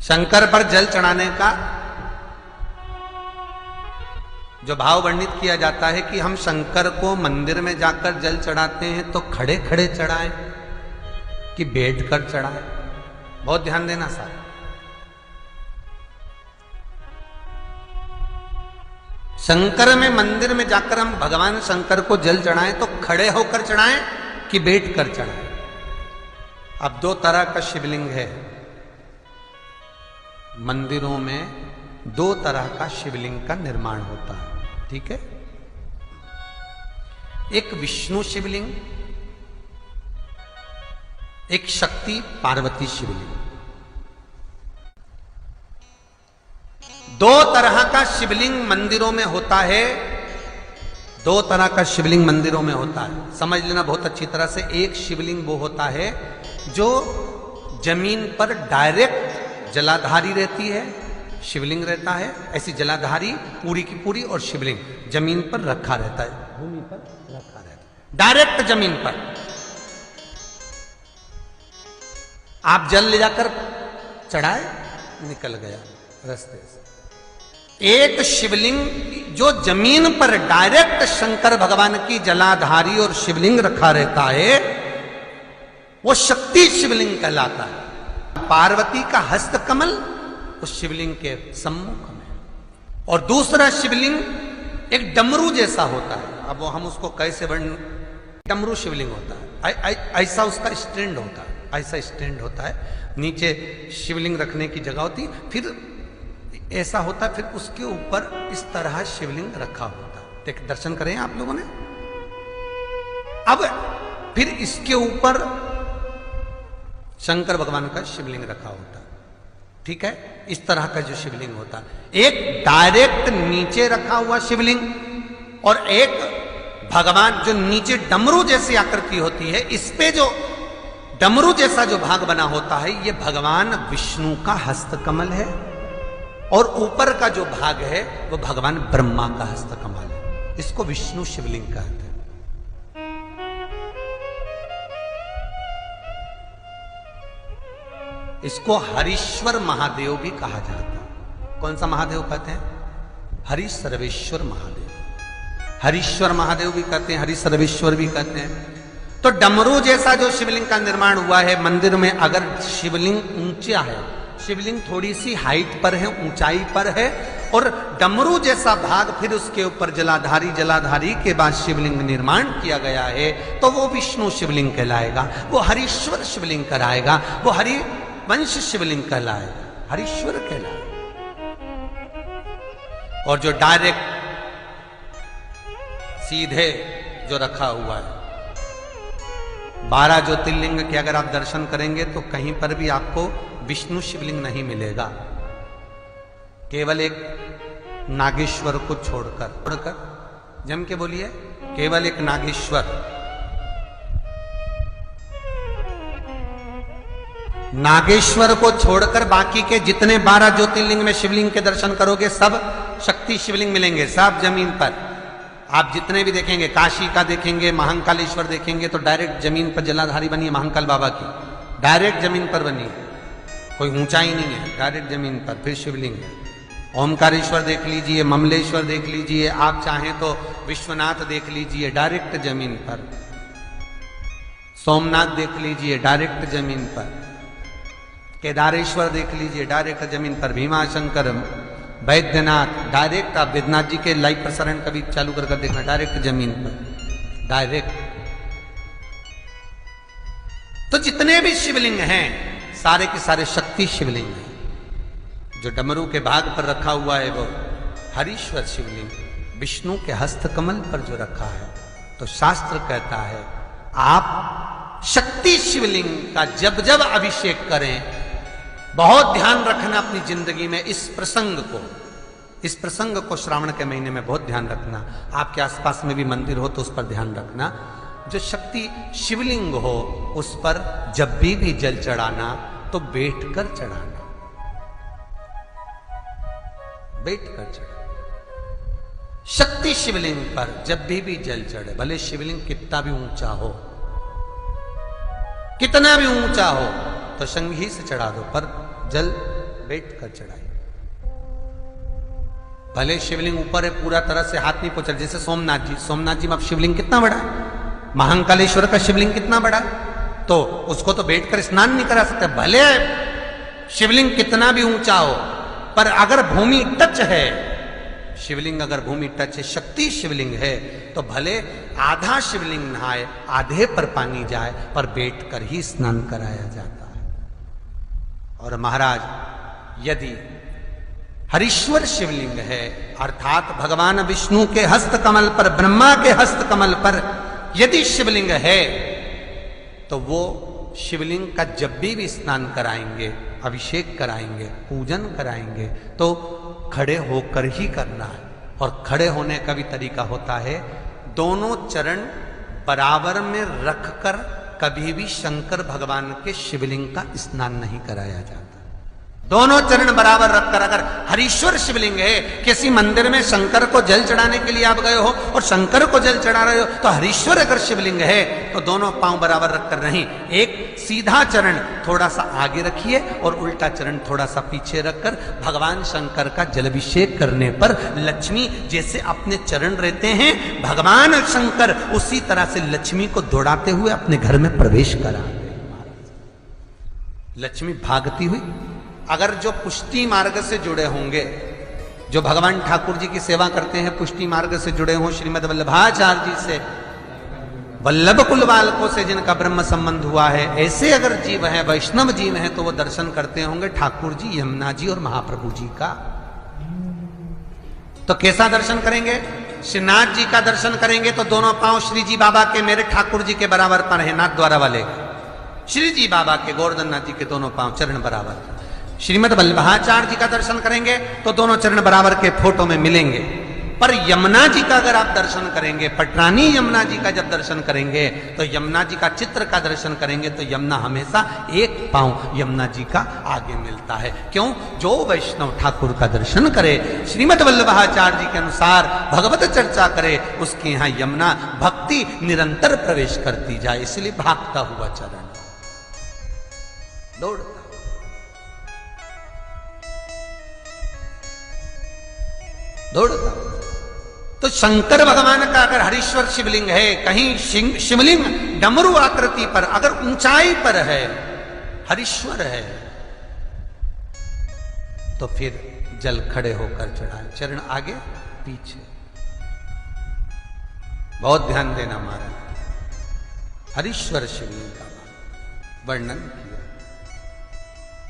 शंकर पर जल चढ़ाने का जो भाव वर्णित किया जाता है कि हम शंकर को मंदिर में जाकर जल चढ़ाते हैं तो खड़े खड़े चढ़ाएं कि बैठकर चढ़ाएं। बहुत ध्यान देना साहब। शंकर में मंदिर में जाकर हम भगवान शंकर को जल चढ़ाएं तो खड़े होकर चढ़ाएं कि बैठकर चढ़ाएं। अब दो तरह का शिवलिंग है मंदिरों में, दो तरह का शिवलिंग का निर्माण होता है, ठीक है। एक विष्णु शिवलिंग, एक शक्ति पार्वती शिवलिंग। दो तरह का शिवलिंग मंदिरों में होता है, दो तरह का शिवलिंग मंदिरों में होता है। समझ लेना बहुत अच्छी तरह से। एक शिवलिंग वो होता है जो जमीन पर डायरेक्ट जलाधारी रहती है, शिवलिंग रहता है, ऐसी जलाधारी पूरी की पूरी, और शिवलिंग जमीन पर रखा रहता है, भूमि पर रखा रहता है, डायरेक्ट जमीन पर। आप जल ले जाकर चढ़ाए, निकल गया रास्ते से। एक शिवलिंग जो जमीन पर डायरेक्ट शंकर भगवान की जलाधारी और शिवलिंग रखा रहता है, वो शक्ति शिवलिंग कहलाता है। पार्वती का हस्त कमल उस शिवलिंग के सम्मुख में, और दूसरा शिवलिंग एक डमरू जैसा होता है। अब वो हम उसको कैसे वर्णन, डमरू शिवलिंग होता है, ऐसा उसका स्टैंड होता है, ऐसा स्टैंड होता है, नीचे शिवलिंग रखने की जगह होती, फिर ऐसा होता है, फिर उसके ऊपर इस तरह शिवलिंग रखा होता है। देख, दर्शन करें आप लोगों ने। अब फिर इसके ऊपर शंकर भगवान का शिवलिंग रखा होता है, ठीक है। इस तरह का जो शिवलिंग होता है, एक डायरेक्ट नीचे रखा हुआ शिवलिंग, और एक भगवान जो नीचे डमरू जैसी आकृति होती है, इस पे जो डमरू जैसा जो भाग बना होता है, ये भगवान विष्णु का हस्तकमल है, और ऊपर का जो भाग है वो भगवान ब्रह्मा का हस्तकमल है। इसको विष्णु शिवलिंग कहते हैं। इसको हरीश्वर महादेव भी कहा जाता है। कौन सा महादेव कहते हैं? हरि सर्वेश्वर महादेव। हरीश्वर महादेव भी कहते हैं, हरि सर्वेश्वर भी कहते हैं। तो डमरू जैसा जो शिवलिंग का निर्माण हुआ है मंदिर में, अगर शिवलिंग ऊंचा है, शिवलिंग थोड़ी सी हाइट पर है, ऊंचाई पर है, और डमरू जैसा भाग फिर उसके ऊपर जलाधारी के बाद शिवलिंग निर्माण किया गया है, तो वो विष्णु शिवलिंग कहलाएगा, वो हरीश्वर शिवलिंग कहलाएगा, वो हरि वंश शिवलिंग कहलाएगा, हरीश्वर कहलाएगा। और जो डायरेक्ट सीधे जो रखा हुआ है, 12 ज्योतिर्लिंग के अगर आप दर्शन करेंगे तो कहीं पर भी आपको विष्णु शिवलिंग नहीं मिलेगा, केवल एक नागेश्वर को छोड़कर जम के बोलिए, केवल एक नागेश्वर। नागेश्वर को छोड़कर बाकी के जितने 12 ज्योतिर्लिंग में शिवलिंग के दर्शन करोगे सब शक्ति शिवलिंग मिलेंगे, सब जमीन पर। आप जितने भी देखेंगे, काशी का देखेंगे, महाकालेश्वर देखेंगे, तो डायरेक्ट जमीन पर जलाधारी बनी है महाकाल बाबा की, डायरेक्ट जमीन पर बनी है, कोई ऊंचाई नहीं है, डायरेक्ट जमीन पर फिर शिवलिंग है। ओमकारेश्वर देख लीजिए, ममलेश्वर देख लीजिए, आप चाहें तो विश्वनाथ देख लीजिए, डायरेक्ट जमीन पर। सोमनाथ देख लीजिए, डायरेक्ट जमीन पर। केदारेश्वर देख लीजिए, डायरेक्ट जमीन पर। भीमाशंकर, वैद्यनाथ, डायरेक्ट। आप वैद्यनाथ जी के लाइव प्रसारण कभी चालू कर देखना, डायरेक्ट जमीन पर, डायरेक्ट। तो जितने भी शिवलिंग हैं सारे के सारे शक्ति शिवलिंग हैं। जो डमरू के भाग पर रखा हुआ है वो हरीश्वर शिवलिंग, विष्णु के हस्तकमल पर जो रखा है, तो शास्त्र कहता है आप शक्ति शिवलिंग का जब जब अभिषेक करें, बहुत ध्यान रखना अपनी जिंदगी में इस प्रसंग को श्रावण के महीने में बहुत ध्यान रखना। आपके आसपास में भी मंदिर हो तो उस पर ध्यान रखना। जो शक्ति शिवलिंग हो उस पर जब भी जल चढ़ाना तो बैठकर चढ़ाना, बैठकर चढ़ाना। शक्ति शिवलिंग पर जब भी जल चढ़े, भले शिवलिंग कितना भी ऊंचा हो, कितना भी ऊंचा हो, तो संघी से चढ़ा दो, पर जल बैठ कर चढ़ाइए। भले शिवलिंग ऊपर है, पूरा तरह से हाथ नहीं पहुंचा, जैसे सोमनाथ जी में अब शिवलिंग कितना बड़ा है, महाकालेश्वर का शिवलिंग कितना बड़ा है, तो उसको तो बैठकर स्नान नहीं करा सकते। भले शिवलिंग कितना भी ऊंचा हो, पर अगर भूमि टच है, शिवलिंग अगर भूमि टच है, शक्ति शिवलिंग है, तो भले आधा शिवलिंग नहाए, आधे पर पानी जाए, पर बैठकर ही स्नान कराया जाता है। और महाराज यदि हरीश्वर शिवलिंग है, अर्थात भगवान विष्णु के हस्त कमल पर, ब्रह्मा के हस्त कमल पर यदि शिवलिंग है, तो वो शिवलिंग का जब भी स्नान कराएंगे, अभिषेक कराएंगे, पूजन कराएंगे, तो खड़े होकर ही करना है। और खड़े होने का भी तरीका होता है, दोनों चरण बराबर में रखकर कभी भी शंकर भगवान के शिवलिंग का स्नान नहीं कराया जाता। दोनों चरण बराबर रखकर, अगर हरीश्वर शिवलिंग है, किसी मंदिर में शंकर को जल चढ़ाने के लिए आप गए हो और शंकर को जल चढ़ा रहे हो, तो हरीश्वर अगर शिवलिंग है तो दोनों पांव बराबर रखकर नहीं, एक सीधा चरण थोड़ा सा आगे रखिए और उल्टा चरण थोड़ा सा पीछे रखकर भगवान शंकर का जलाभिषेक करने पर लक्ष्मी जैसे अपने चरण रहते हैं, भगवान शंकर उसी तरह से लक्ष्मी को दौड़ाते हुए अपने घर में प्रवेश कराते हैं। लक्ष्मी भागती हुई, अगर जो पुष्टि मार्ग से जुड़े होंगे, जो भगवान ठाकुर जी की सेवा करते हैं, पुष्टि मार्ग से जुड़े हों, श्रीमद वल्लभाचार्य जी से, वल्लभ कुल बालकों से जिनका ब्रह्म संबंध हुआ है, ऐसे अगर जीव हैं, वैष्णव जीव हैं, तो वो दर्शन करते होंगे ठाकुर जी, यमुना जी और महाप्रभु जी का। तो कैसा दर्शन करेंगे? श्रीनाथ जी का दर्शन करेंगे तो दोनों पांव श्री जी बाबा के, मेरे ठाकुर जी के बराबर पर है, नाथ द्वारा वाले श्री जी बाबा के, गोवर्धन नाथ जी के दोनों पांव चरण बराबर। श्रीमद वल्लभाचार्य जी का दर्शन करेंगे तो दोनों चरण बराबर के फोटो में मिलेंगे। पर यमुना जी का अगर आप दर्शन करेंगे, पटरानी यमुना जी का जब दर्शन करेंगे, तो यमुना जी का चित्र का दर्शन करेंगे, तो यमुना हमेशा एक पांव यमुना जी का आगे मिलता है। क्यों? जो वैष्णव ठाकुर का दर्शन करे, श्रीमद वल्लभाचार्य जी के अनुसार भगवत चर्चा करे, उसके यहां यमुना भक्ति निरंतर प्रवेश करती जाए, इसलिए भागता हुआ चरण, दौड़ता। तो शंकर भगवान का अगर हरीश्वर शिवलिंग है, कहीं शिवलिंग डमरू आकृति पर, अगर ऊंचाई पर है, हरीश्वर है, तो फिर जल खड़े होकर चढ़ाए, चरण आगे पीछे। बहुत ध्यान देना महाराज। हरीश्वर शिवलिंग का वर्णन किया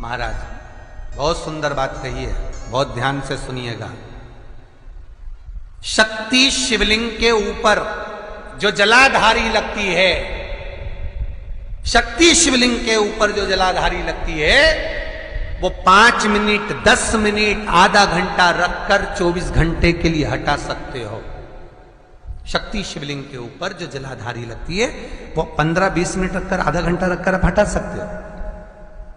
महाराज, बहुत सुंदर बात कही है, बहुत ध्यान से सुनिएगा। शक्ति शिवलिंग के ऊपर जो जलाधारी लगती है, शक्ति शिवलिंग के ऊपर जो जलाधारी लगती है, वो 5 मिनट, 10 मिनट, आधा घंटा रखकर 24 घंटे के लिए हटा सकते हो। शक्ति शिवलिंग के ऊपर जो जलाधारी लगती है, वो 15-20 मिनट रखकर, आधा घंटा रखकर आप हटा सकते हो।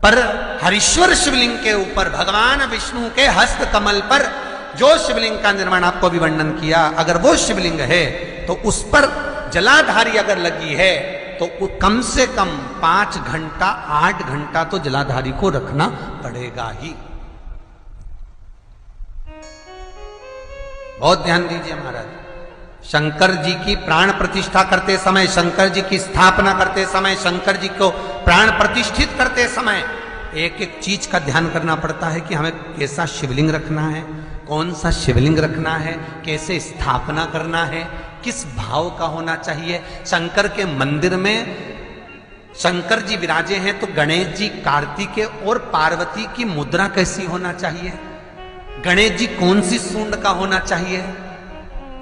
पर हरीश्वर शिवलिंग के ऊपर भगवान विष्णु के हस्त कमल पर जो शिवलिंग का निर्माण आपको भी वर्णन किया, अगर वो शिवलिंग है तो उस पर जलाधारी अगर लगी है, तो कम से कम 5 घंटा, 8 घंटा तो जलाधारी को रखना पड़ेगा ही। बहुत ध्यान दीजिए महाराज। शंकर जी की प्राण प्रतिष्ठा करते समय, शंकर जी की स्थापना करते समय, शंकर जी को प्राण प्रतिष्ठित करते समय एक एक चीज का ध्यान करना पड़ता है कि हमें कैसा शिवलिंग रखना है, कौन सा शिवलिंग रखना है, कैसे स्थापना करना है, किस भाव का होना चाहिए। शंकर के मंदिर में शंकर जी विराजे हैं, तो गणेश जी, कार्तिकेय और पार्वती की मुद्रा कैसी होना चाहिए, गणेश जी कौन सी सूंड का होना चाहिए।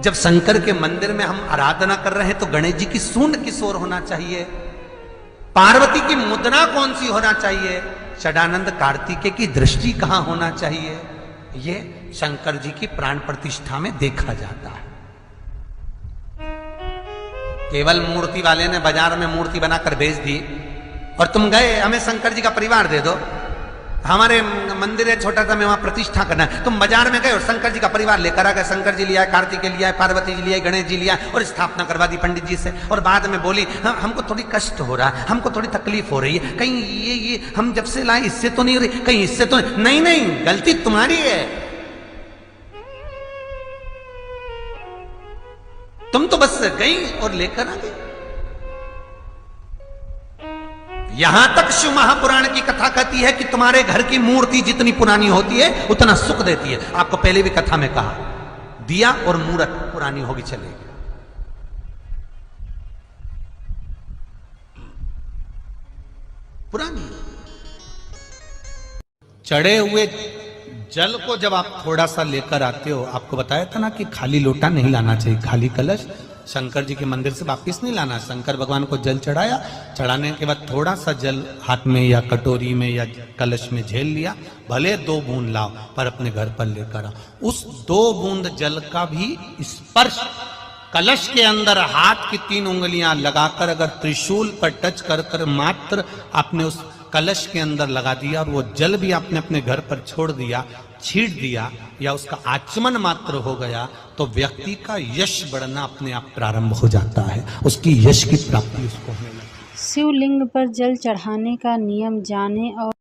जब शंकर के मंदिर में हम आराधना कर रहे हैं तो गणेश जी की सूंड किस ओर होना चाहिए, पार्वती की मुद्रा कौन सी होना चाहिए, षडानंद कार्तिकेय की दृष्टि कहां होना चाहिए, ये शंकर जी की प्राण प्रतिष्ठा में देखा जाता है। केवल मूर्ति वाले ने बाजार में मूर्ति बनाकर बेच दी और तुम गए हमें शंकर जी का परिवार दे दो, हमारे मंदिर है छोटा सा, मैं वहां प्रतिष्ठा करना है। तुम बाजार में गए और शंकर जी का परिवार लेकर आ गए, शंकर जी लिया, कार्तिकेय लिया, पार्वती जी लिया, गणेश जी लिया और स्थापना करवा दी पंडित जी से। और बाद में बोली हमको थोड़ी कष्ट हो रहा है, हमको थोड़ी तकलीफ हो रही है, कहीं ये हम जब से लाए इससे तो नहीं हो रही, कहीं इससे तो नहीं। नहीं, गलती तुम्हारी है। तुम तो बस गई और लेकर आ गई। यहां तक शिव महापुराण की कथा कहती है कि तुम्हारे घर की मूर्ति जितनी पुरानी होती है उतना सुख देती है। आपको पहले भी कथा में कहा, दिया और मूर्त पुरानी होगी चलेगी। पुरानी चढ़े हुए जल को जब आप थोड़ा सा लेकर आते हो, आपको बताया था ना कि खाली लोटा नहीं लाना चाहिए, खाली कलश शंकर जी के मंदिर से वापिस नहीं लाना। शंकर भगवान को जल चढ़ाया, चढ़ाने के बाद थोड़ा सा जल हाथ में या कटोरी में या कलश में झेल लिया, भले 2 बूंद लाओ पर अपने घर पर लेकर आओ। उस 2 बूंद जल का भी स्पर्श कलश के अंदर हाथ की 3 उंगलियां लगाकर अगर त्रिशूल पर टच कर कर मात्र आपने उस कलश के अंदर लगा दिया और वो जल भी आपने अपने घर पर छोड़ दिया, छीट दिया या उसका आचमन मात्र हो गया, तो व्यक्ति का यश बढ़ना अपने आप प्रारंभ हो जाता है, उसकी यश की प्राप्ति उसको होने लगती है। शिवलिंग पर जल चढ़ाने का नियम जाने और